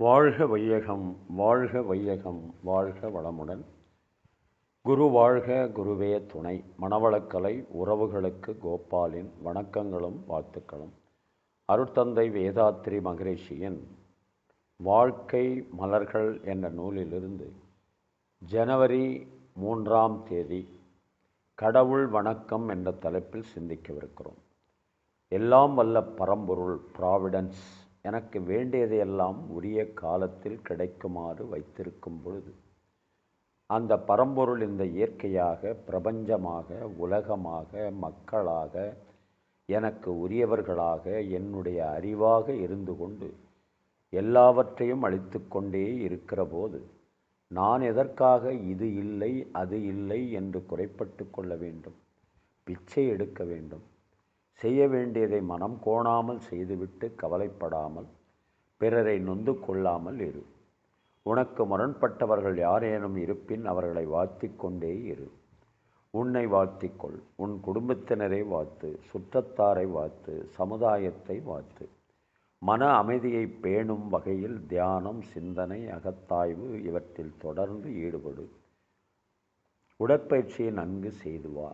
வாழ்க வையகம், வாழ்க வையகம், வாழ்க வளமுடன். குரு வாழ்க, குருவே துணை. மணவளக்கலை உறவுகளுக்கு கோபாலின் வணக்கங்களும் வாழ்த்துக்களும். அருட்தந்தை வேதாத்ரி மகரிஷியின் வாழ்க்கை மலர்கள் என்ற நூலிலிருந்து ஜனவரி 3ஆம் தேதி கடவுள் வணக்கம் என்ற தலைப்பில் சிந்திக்கவிருக்கிறோம். எல்லாம் வல்ல பரம்பொருள் ப்ராவிடன்ஸ் எனக்கு வேண்டியதையெல்லாம் உரிய காலத்தில் கிடைக்குமாறு வைத்திருக்கும் பொழுது அந்த பரம்பொருள் இந்த இயற்கையாக, பிரபஞ்சமாக, உலகமாக, மக்களாக, எனக்கு உரியவர்களாக, என்னுடைய அறிவாக இருந்து கொண்டு எல்லாவற்றையும் அளித்து கொண்டே இருக்கிற போது நான் எதற்காக இது இல்லை அது இல்லை என்று குறைப்பட்டு கொள்ள வேண்டும்? பிச்சை எடுக்க வேண்டும்? செய்ய வேண்டியதை மனம் கோணாமல் செய்துவிட்டு கவலைப்படாமல் பிறரை நொந்து கொள்ளாமல் இரு. உனக்கு முரண்பட்டவர்கள் யாரேனும் இருப்பின் அவர்களை வாழ்த்திக் கொண்டே இரு. உன்னை வாழ்த்திக்கொள், உன் குடும்பத்தினரை வாழ்த்து, சுற்றத்தாரை வாழ்த்து, சமுதாயத்தை வாழ்த்து. மன அமைதியை பேணும் வகையில் தியானம், சிந்தனை, அகத்தாய்வு இவற்றில் தொடர்ந்து ஈடுபடு. உடற்பயிற்சியை நன்கு செய்து வா.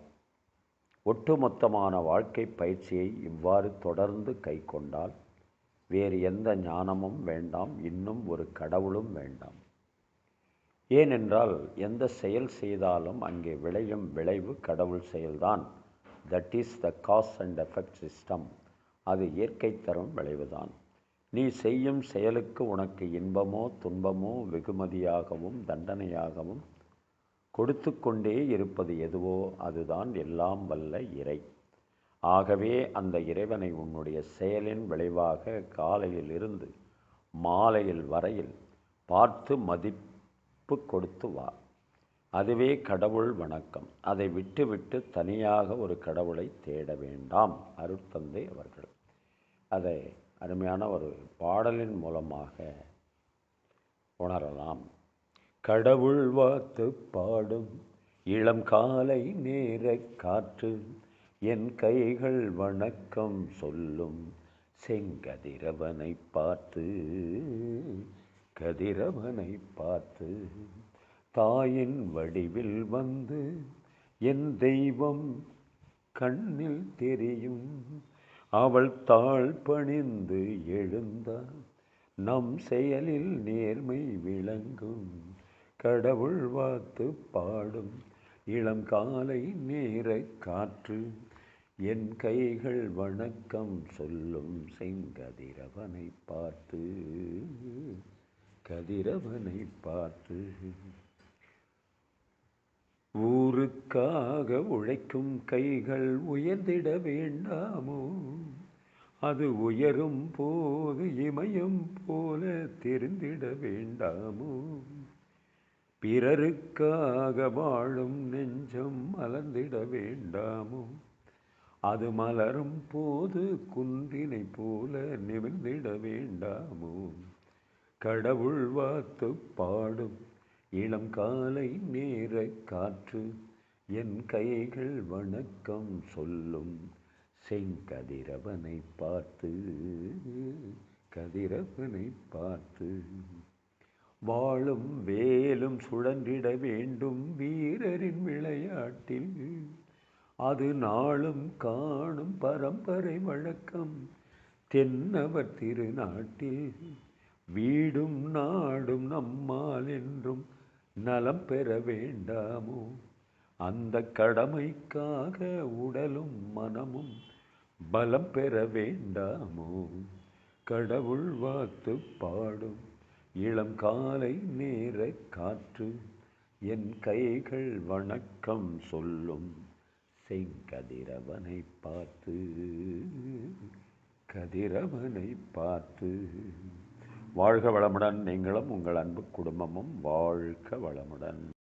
ஒட்டுமொத்தமான வாழ்க்கை பயிற்சியை இவ்வாறு தொடர்ந்து கை கொண்டால் வேறு எந்த ஞானமும் வேண்டாம், இன்னும் ஒரு கடவுளும் வேண்டாம். ஏனென்றால் எந்த செயல் செய்தாலும் அங்கே விளையும் விளைவு கடவுள் செயல்தான். That is the cause and effect system. அது இயற்கை தரும் விளைவுதான். நீ செய்யும் செயலுக்கு உனக்கு இன்பமோ துன்பமோ வெகுமதியாகவும் தண்டனையாகவும் கொடுத்து கொண்டே இருப்பது எதுவோ அதுதான் எல்லாம் வல்ல இறை. ஆகவே அந்த இறைவனை உன்னுடைய செயலின் விளைவாக காலையில் இருந்து மாலையில் வரையில் பார்த்து மதிப்பு கொடுத்து வா. அதுவே கடவுள் வணக்கம். அதை விட்டு தனியாக ஒரு கடவுளை தேட வேண்டாம். அருட்தந்தை அவர்கள் அதை அருமையான ஒரு பாடலின் மூலமாக உணரலாம். கடவுள் வாழ்த்து பாடும் இளம் காலை நேர காற்று, என் கைகள் வணக்கம் சொல்லும் செங்கதிரவனை பார்த்து, கதிரவனை பார்த்து. தாயின் வடிவில் வந்து என் தெய்வம் கண்ணில் தெரியும், அவள் தாழ் பணிந்து எழுந்தாள், நம் செயலில் நேர்மை விளங்கும். கடவுள் வாழ்த்து பாடும் இளம் காலை நேர காற்று, என் கைகள் வணக்கம் சொல்லும் செங்கதிரவனை பார்த்து, கதிரவனை பார்த்து. ஊருக்காக உழைக்கும் கைகள் உயர்ந்திட வேண்டாமோ? அது உயரும் போது இமயம் போல தெரிந்திட வேண்டாமோ? பிறருக்காக வாழும் நெஞ்சம் மலர்ந்திட வேண்டாமோ? அது மலரும் போது குன்றினை போல நிமிர்ந்திட வேண்டாமோ? கடவுள் வாழ்த்து பாடும் இளம் காலை நேர காற்று, என் கைகள் வணக்கம் சொல்லும் செங்கதிரவனை பார்த்து, கதிரவனை பார்த்து. வாளும் வேலும் சுழன்றிட வேண்டும் வீரரின் விளையாட்டில், அது நாளும் காணும் பரம்பரை வழக்கம் தென்னவர் திருநாட்டில். வீடும் நாடும் நம்மால் என்றும் நலம் பெற வேண்டாமோ? அந்த கடமைக்காக உடலும் மனமும் பலம் பெற வேண்டாமோ? கடவுள் வாழ்த்து பாடும் இளம் காலை நேர காற்று, என் கைகள் வணக்கம் சொல்லும் செங்கதிரவனை பார்த்து, கதிரவனை பார்த்து. வாழ்க வளமுடன். நீங்களும் உங்கள் அன்பு குடும்பமும் வாழ்க வளமுடன்.